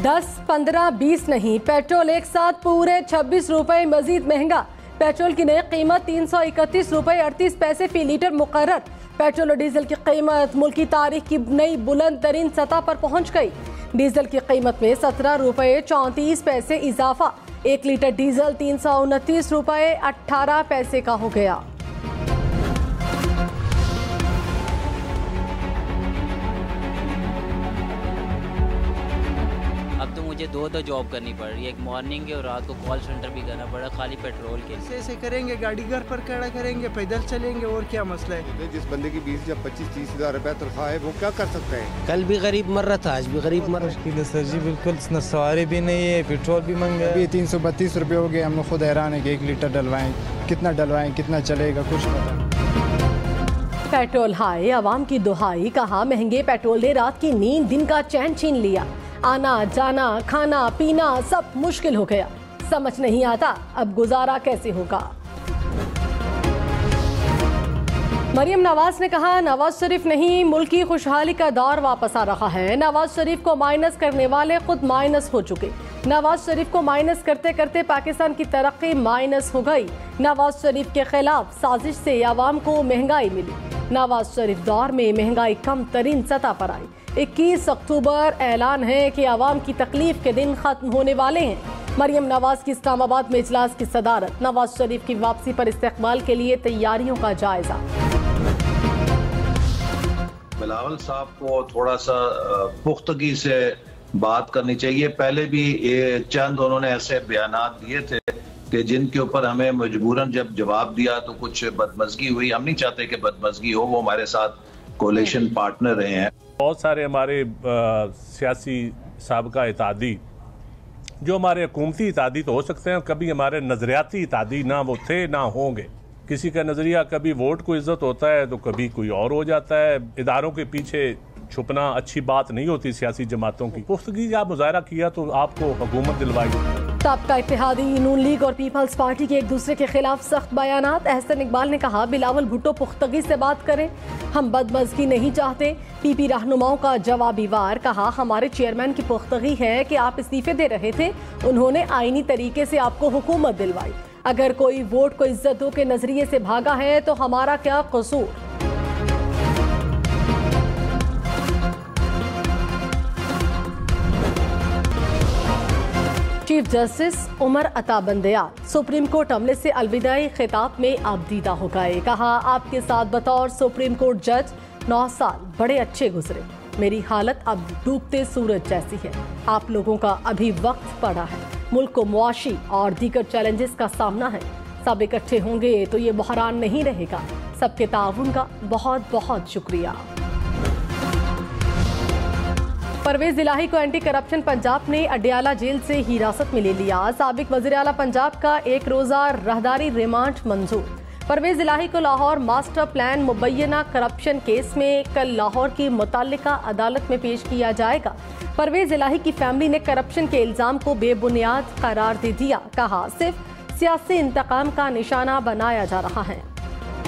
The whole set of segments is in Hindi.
10, 15, 20 नहीं, पेट्रोल एक साथ पूरे 26 रुपए मजीद महंगा। पेट्रोल की नई कीमत 331 रुपए 38 पैसे फी लीटर मुकर्रर। पेट्रोल और डीजल की कीमत मुल्क की तारीख की नई बुलंद तरीन सतह पर पहुंच गई। डीजल की कीमत में 17 रुपए 34 पैसे इजाफा। 1 लीटर डीजल 329 रुपए 18 पैसे का हो गया। अब तो मुझे दो जॉब करनी पड़ रही है, एक मॉर्निंग के और रात को कॉल सेंटर भी करना पड़ा, खाली पेट्रोल के। ऐसे करेंगे, गाड़ी घर पर खड़ा करेंगे, पैदल चलेंगे, और क्या मसला है। जिस बंदे की 20 या 25-30 हज़ार रुपया तनख्वाह है वो क्या कर सकता है। कल भी गरीब मर रहा था, आज भी गरीब मर रहा है। सर जी बिल्कुल, सवारी भी नहीं है, पेट्रोल भी महंगा है। 332 रुपये हो गए। हम लोग खुद हैरान है कि 1 लीटर डलवाएं, कितना डलवाएं, कितना चलेगा, कुछ पता। पेट्रोल हाई, आवाम की दुहाई, कहा महंगे पेट्रोल ने रात की नींद, दिन का चैन छीन लिया। आना जाना, खाना पीना सब मुश्किल हो गया। समझ नहीं आता अब गुजारा कैसे होगा। मरियम नवाज ने कहा, नवाज शरीफ नहीं, मुल्क की खुशहाली का दौर वापस आ रहा है। नवाज शरीफ को माइनस करने वाले खुद माइनस हो चुके। नवाज शरीफ को माइनस करते करते पाकिस्तान की तरक्की माइनस हो गई। नवाज शरीफ के खिलाफ साजिश से आवाम को महंगाई मिली। नवाज शरीफ दौर में महंगाई कम तरीन सतह पर आई। 21 अक्टूबर ऐलान है कि आवाम की तकलीफ के दिन खत्म होने वाले हैं। मरियम नवाज की इस्लामाबाद में इजलास की सदारत। नवाज शरीफ की वापसी पर इस्तकबाल के लिए तैयारियों का जायजा। बिलावल साहब को थोड़ा सा पुख्तगी से बात करनी चाहिए। पहले भी चंद उन्होंने ऐसे बयानात दिए थे कि जिनके ऊपर हमें मजबूरन जब जवाब दिया तो कुछ बदमज़गी हुई। हम नहीं चाहते कि बदमज़गी हो, वो हमारे साथ कोलिशन पार्टनर रहे हैं। बहुत सारे हमारे सियासी साबका इतादी जो हमारे हुकूमती इतादी तो हो सकते हैं, कभी हमारे नजरियाती इतादी ना वो थे ना होंगे। किसी का नज़रिया कभी वोट को इज्जत होता है तो कभी कोई और हो जाता है। इदारों के पीछे छुपना अच्छी बात नहीं होती सियासी जमातों की। पुख्तगी आप मुजाहरा किया तो आपको हुकूमत दिलवाई। साबका इत्तेहादी नून लीग और पीपल्स पार्टी के एक दूसरे के खिलाफ सख्त बयानात। एहसन इकबाल ने कहा, बिलावल भुट्टो पुख्तगी से बात करें, हम बदमज़गी नहीं चाहते। पीपी रहनुमाओं का जवाबी वार। कहा, हमारे चेयरमैन की पुख्तगी है कि आप इस्तीफे दे रहे थे, उन्होंने आईनी तरीके से आपको हुकूमत दिलवाई। अगर कोई वोट को इज्जतों के नजरिए से भागा है तो हमारा क्या कसूर। Chief justice Umar Ata Bandial supreme court अमले से अलविदाई खिताब में आबदीदा हो गए। कहा, आपके साथ बतौर सुप्रीम कोर्ट जज 9 साल बड़े अच्छे गुजरे। मेरी हालत अब डूबते सूरज जैसी है। आप लोगों का अभी वक्त पड़ा है। मुल्क को मुआशी और दीगर चैलेंजेस का सामना है। सब इकट्ठे होंगे तो ये बहरान नहीं रहेगा। सबके ताउन का बहुत बहुत शुक्रिया। परवेज इलाही को एंटी करप्शन पंजाब ने अडियाला जेल से हिरासत में ले लिया। साबिक वज़ीर आला पंजाब का 1 रोज़ा राहदारी रिमांड मंजूर। परवेज इलाही को लाहौर मास्टर प्लान मुबैना करप्शन केस में कल लाहौर की मुतल्लिका अदालत में पेश किया जाएगा। परवेज इलाही की फैमिली ने करप्शन के इल्जाम को बेबुनियाद करार दे दिया। कहा, सिर्फ सियासी इंतकाम का निशाना बनाया जा रहा है।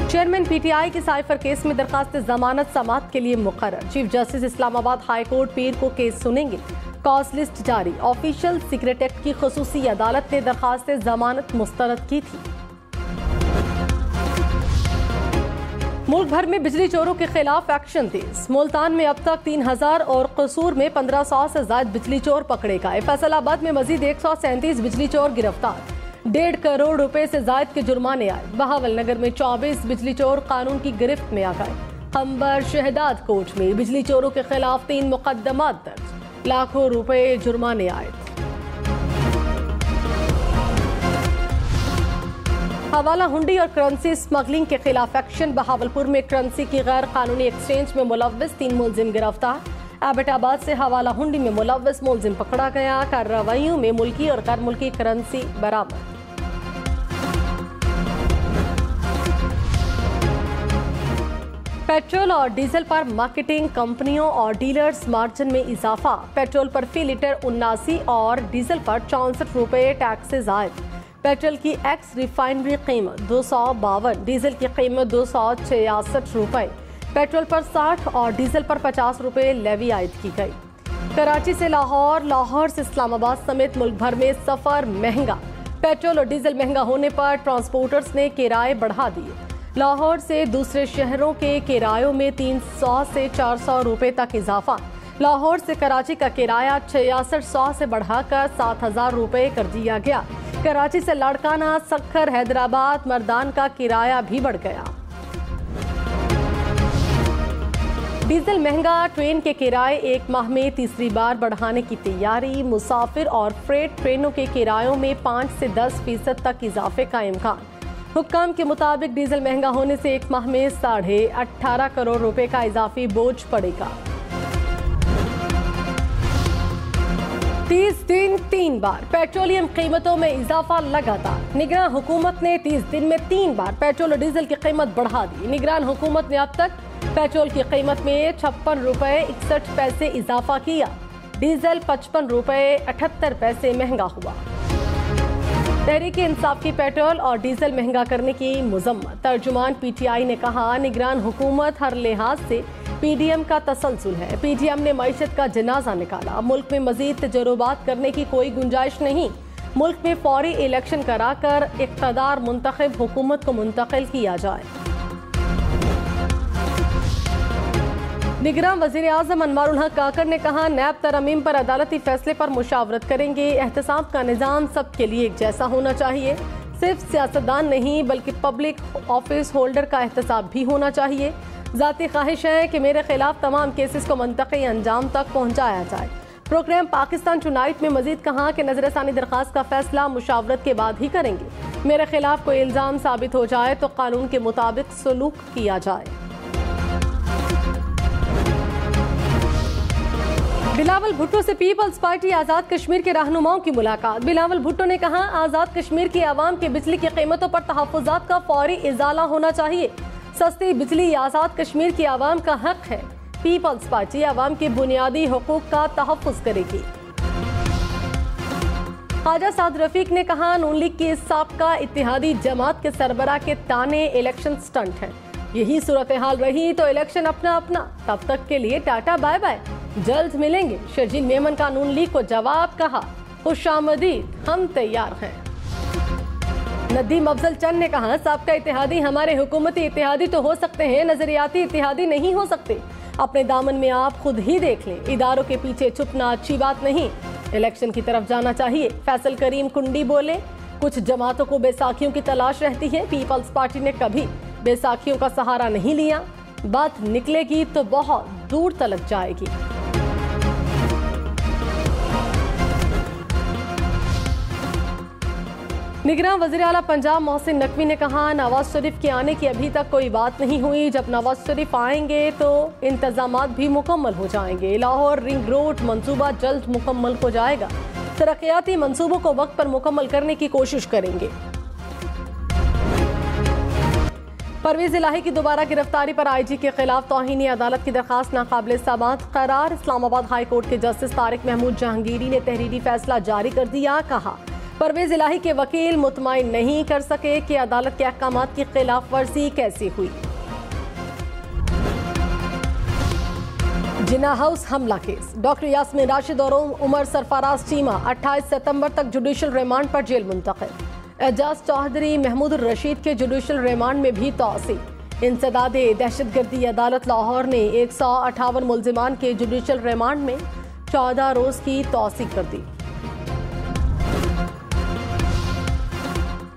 चेयरमैन पीटीआई के साइफर केस में दरखास्त जमानत समाअत के लिए मुकर्रर। Chief justice Islamabad high court पीर को केस सुनेंगे। कॉज लिस्ट जारी। ऑफिशियल सीक्रेट एक्ट की खुसूसी अदालत ने दरखास्त जमानत मुस्तरद की थी। मुल्क भर में बिजली चोरों के खिलाफ एक्शन तेज। मुल्तान में अब तक 3000 और कसूर में 1500 से ज्यादा बिजली चोर पकड़े गए। फैसलाबाद में मजीद 137 बिजली चोर गिरफ्तार। 1.5 करोड़ रुपए से ज्यादा के जुर्माने आए। बहावल नगर में 24 बिजली चोर कानून की गिरफ्त में आ गए। खंबर शहदाद कोर्ट में बिजली चोरों के खिलाफ 3 मुकदमात दर्ज। लाखों रुपए जुर्माने आए। हवाला हुंडी और करेंसी स्मगलिंग के खिलाफ एक्शन। बहावलपुर में करेंसी की गैर कानूनी एक्सचेंज में मुलव्विस 3 मुलजिम गिरफ्तार। एबटाबाद से हवाला हुंडी में मुलव्विस मुलजिम पकड़ा गया। कार्रवाइयों में मुल्की और गैर मुल्की करेंसी बरामद। पेट्रोल और डीजल पर मार्केटिंग कंपनियों और डीलर्स मार्जिन में इजाफा। पेट्रोल पर फी लीटर 79 और डीजल पर 64 रुपए टैक्सेस आयद। पेट्रोल की एक्स रिफाइनरी कीमत 252, डीजल की कीमत 266 रुपए। पेट्रोल पर 60 और डीजल पर 50 रुपए लेवी आयद की गई। कराची से लाहौर, लाहौर से इस्लामाबाद समेत मुल्क भर में सफर महंगा। पेट्रोल और डीजल महंगा होने पर ट्रांसपोर्टर्स ने किराए बढ़ा दिए। लाहौर से दूसरे शहरों के किरायों में 300 से 400 रुपए तक इजाफा। लाहौर से कराची का किराया 6600 से बढ़ाकर 7000 रुपए कर दिया गया। कराची से लाड़काना, सक्खर, हैदराबाद, मर्दान का किराया भी बढ़ गया। डीजल महंगा, ट्रेन के किराए एक माह में तीसरी बार बढ़ाने की तैयारी। मुसाफिर और फ्रेट ट्रेनों के किरायों में 5 से 10% तक इजाफे का इम्कान। हुक्काम के मुताबिक डीजल महंगा होने से एक माह में 18.5 करोड़ रुपए का इजाफी बोझ पड़ेगा। 30 दिन 3 बार पेट्रोलियम कीमतों में इजाफा लगातार। निगरान हुकूमत ने 30 दिन में 3 बार पेट्रोल और डीजल की कीमत बढ़ा दी। निगरान हुकूमत ने अब तक पेट्रोल की कीमत में 56 रुपए 61 पैसे इजाफा किया। डीजल 55 रुपए 78 पैसे महंगा हुआ। तहरीक इंसाफ की पेट्रोल और डीजल महंगा करने की मुजम्मत। तर्जुमान PTI ने कहा, निगरान हुकूमत हर लिहाज से PDM का तसलसल है। PDM ने मईशत का जनाजा निकाला। मुल्क में मजीद तजुर्बात करने की कोई गुंजाइश नहीं। मुल्क में फौरी इलेक्शन कराकर इक़्तिदार मुंतखब हुकूमत को मुंतकिल किया जाए। निगरान वज़ीर आज़म अनवारुल हक काकर ने कहा, नैब तरमीम पर अदालती फैसले पर मुशावरत करेंगे। एहतसाब का निज़ाम सबके लिए एक जैसा होना चाहिए। सिर्फ सियासतदान नहीं बल्कि पब्लिक ऑफिस होल्डर का एहतसाब भी होना चाहिए। ज़ाती ख्वाहिश है कि मेरे खिलाफ तमाम केसेस को मंतक़ी अंजाम तक पहुँचाया जाए। प्रोग्राम पाकिस्तान टुनाइट में मजीद कहा कि नजरसानी दरख्वास्त का फैसला मुशावरत के बाद ही करेंगे। मेरे खिलाफ कोई इल्ज़ाम साबित हो जाए तो कानून के मुताबिक सलूक किया जाए। बिलावल भुट्टो से पीपल्स पार्टी आज़ाद कश्मीर के रहनुमाओं की मुलाकात। बिलावल भुट्टो ने कहा, आज़ाद कश्मीर की आवाम के बिजली की कीमतों पर तहफ़्फ़ुज़ात का फौरी इज़ाला होना चाहिए। सस्ती बिजली आज़ाद कश्मीर की आवाम का हक है। पीपल्स पार्टी आवाम के बुनियादी हुकूक का तहफ़्फ़ुज़ करेगी। ख्वाजा साद रफीक ने कहा, नून लीग की साबका इत्तेहादी जमात के सरबराह के ताने इलेक्शन स्टंट हैं। यही सूरत हाल रही तो इलेक्शन अपना अपना। तब तक के लिए टाटा बाय बाय, जल्द मिलेंगे। शर्जील मेमन का नून लीग को जवाब कहा, खुशामदीद, हम तैयार हैं। नदीम अफजल चंद ने कहा, साबका इत्तेहादी हमारे हुकूमती इत्तेहादी तो हो सकते हैं, नजरियाती इत्तेहादी नहीं हो सकते। अपने दामन में आप खुद ही देख लें। इदारों के पीछे छुपना अच्छी बात नहीं। इलेक्शन की तरफ जाना चाहिए। फैसल करीम कुंडी बोले, कुछ जमातों को बैसाखियों की तलाश रहती है। पीपल्स पार्टी ने कभी बैसाखियों का सहारा नहीं लिया। बात निकलेगी तो बहुत दूर तलक जाएगी। निगरान वज़ीर आला पंजाब मोहसिन नकवी ने कहा, नवाज शरीफ के आने की अभी तक कोई बात नहीं हुई। जब नवाज शरीफ आएंगे तो इंतजामात भी मुकम्मल हो जाएंगे। लाहौर रिंग रोड मंसूबा जल्द मुकम्मल हो जाएगा। तरक्याती मंसूबों को वक्त पर मुकम्मल करने की कोशिश करेंगे। परवेज इलाही की दोबारा गिरफ्तारी पर IG के खिलाफ तौहीनी अदालत की दरखास्त नाकाबिल समाअत करार। इस्लामाबाद हाई कोर्ट के जस्टिस तारिक महमूद जहांगीरी ने तहरीरी फैसला जारी कर दिया। कहा, परवेज इलाही के वकील मुतमईन नहीं कर सके कि अदालत के अहकामात की खिलाफ वर्जी कैसे हुई। जिन्ना हाउस हमला केस, डॉक्टर यास्मीन राशिद और उमर सरफराज चीमा 28 सितंबर तक जुडिशल रिमांड पर जेल मुंतकिल। एजाज चौधरी, महमूद रशीद के जुडिशल रिमांड में भी तौसी। इंसदादे दहशतगर्दी अदालत लाहौर ने 158 मुल्जिमान के जुडिशल रिमांड में 14 रोज की तौसी कर दी।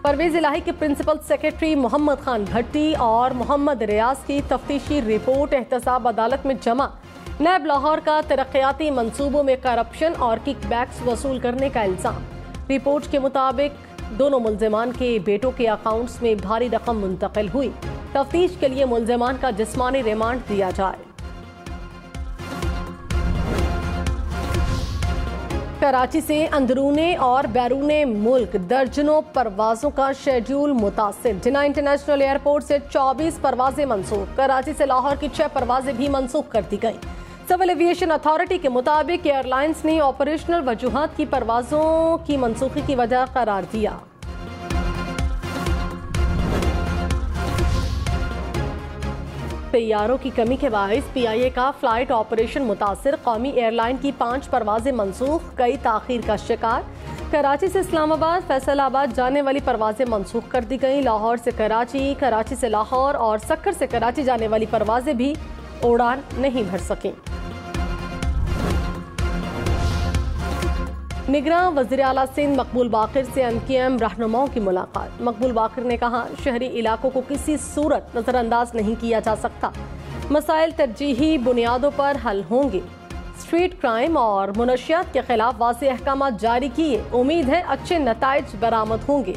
परवेज इलाही के प्रिंसिपल सेक्रेटरी मोहम्मद खान भट्टी और मोहम्मद रियाज की तफ्तीशी रिपोर्ट एहतसाब अदालत में जमा। नैब लाहौर का तरक्याती मंसूबों में करप्शन और किकबैक्स वसूल करने का इल्जाम। रिपोर्ट के मुताबिक दोनों मुल्जिमान के बेटों के अकाउंट्स में भारी रकम मुंतकिल हुई। तफ्तीश के लिए मुल्जिमान का जिस्मानी रिमांड दिया जाए। कराची से अंदरूने और बैरूने मुल्क दर्जनों परवाजों का शेड्यूल मुतासिर। जिन्ना इंटरनेशनल एयरपोर्ट से 24 परवाजें मनसूख। कराची से लाहौर की 6 परवाजें भी मनसूख कर दी गई। सिविल एविएशन अथॉरिटी के मुताबिक एयरलाइंस ने ऑपरेशनल वजूहात की परवाजों की मनसूखी की वजह करार दिया। तैयारों की कमी के बायस PIA का फ्लाइट ऑपरेशन मुतासिर, कौमी एयरलाइन की 5 परवाजें मनसूख, कई ताखीर का शिकार। कराची से इस्लामाबाद, फैसलाबाद जाने वाली परवाजें मनसूख कर दी गई। लाहौर से कराची, कराची से लाहौर और सक्कर से कराची जाने वाली परवाजें भी उड़ान नहीं भर सकें। निगरां वज़ीर आला सिंध मकबूल बाक़िर से MKM रहनुमाओं की मुलाकात। मकबूल बाक़िर ने कहा, शहरी इलाकों को किसी सूरत नज़रअंदाज नहीं किया जा सकता, मसाइल तरजीही बुनियादों पर हल होंगे। स्ट्रीट क्राइम और मुनशियात के खिलाफ वाज़ेह अहकामात जारी किए, उम्मीद है अच्छे नताइज बरामद होंगे।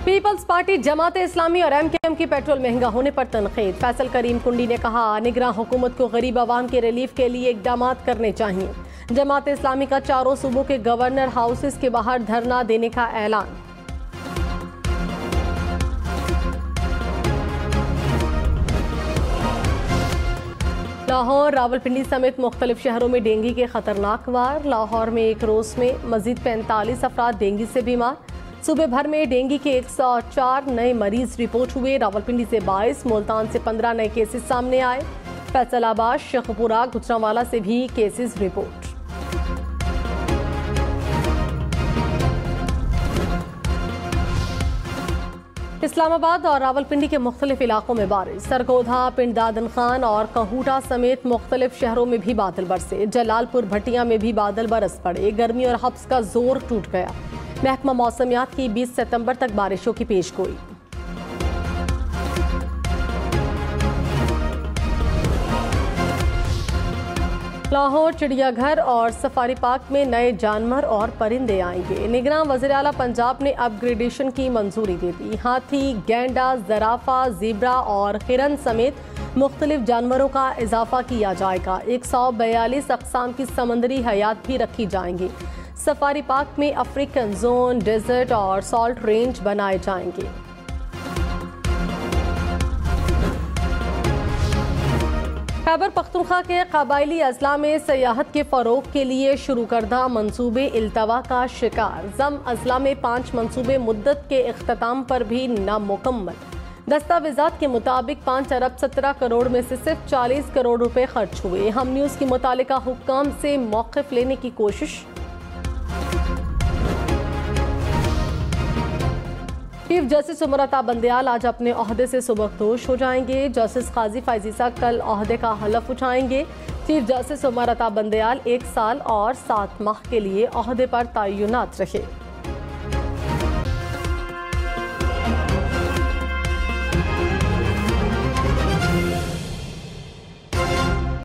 पीपल्स पार्टी, जमात इस्लामी और MKM की पेट्रोल महंगा होने पर तनकीद। फैसल करीम कुंडी ने कहा, निगरां हुकूमत को गरीब आवाम के रिलीफ के लिए इकदाम करने चाहिए। जमात इस्लामी का चारों सूबों के गवर्नर हाउसेस के बाहर धरना देने का ऐलान। लाहौर, रावलपिंडी समेत मुख्तलिफ शहरों में डेंगू के खतरनाक वार। लाहौर में एक रोज में मजीद 45 अफराद डेंगू से बीमार। सूबे भर में डेंगू के 104 नए मरीज रिपोर्ट हुए। रावलपिंडी से 22, मुल्तान से 15 नए केसेस सामने आए। फैसलाबाद, शेखपुरा, गुजरांवाला से भी केसेस रिपोर्ट। इस्लामाबाद और रावलपिंडी के मुख्तलिफ इलाकों में बारिश। सरगोधा, पिंड दादन खान और कहूटा समेत मुख्तलिफ शहरों में भी बादल बरसे। जलालपुर, भटिया में भी बादल बरस पड़े। गर्मी और हब्स का जोर टूट गया। महकमा मौसमियात की 20 सितंबर तक बारिशों की पेशगोई। लाहौर, चिड़ियाघर और सफारी पार्क में नए जानवर और परिंदे आएंगे। निगरां वज़ीर आला पंजाब ने अपग्रेडेशन की मंजूरी दे दी। हाथी, गैंडा, ज़राफा, ज़ीब्रा और हिरन समेत मुख्तलिफ जानवरों का इजाफा किया जाएगा। 142 अक़साम की समंदरी हयात भी रखी जाएंगी। सफारी पार्क में अफ्रीकन जोन, डेजर्ट और सॉल्ट रेंज बनाए जाएंगे। खैबर पख्तूनख्वा के कबायली अजला में सयाहत के फ़रोग के लिए शुरू करदा मंसूबे इल्तवा का शिकार। जम अजला में 5 मंसूबे मुद्दत के इख्तिताम पर भी नामुकम्मल। दस्तावेजात के मुताबिक 5 अरब 17 करोड़ में से सिर्फ 40 करोड़ रुपए खर्च हुए। हम न्यूज़ की मुतालिका हुक्काम से मौक़िफ़ लेने की कोशिश। चीफ जस्टिस उमर अता बंदयाल आज अपने ओहदे से सुबकदोश हो जाएंगे। जस्टिस काजी फाइजीसा कल ओहदे का हलफ उठाएंगे। चीफ जस्टिस उमर अता बंदयाल 1 साल और 7 माह के लिए ओहदे पर तैनात रहे।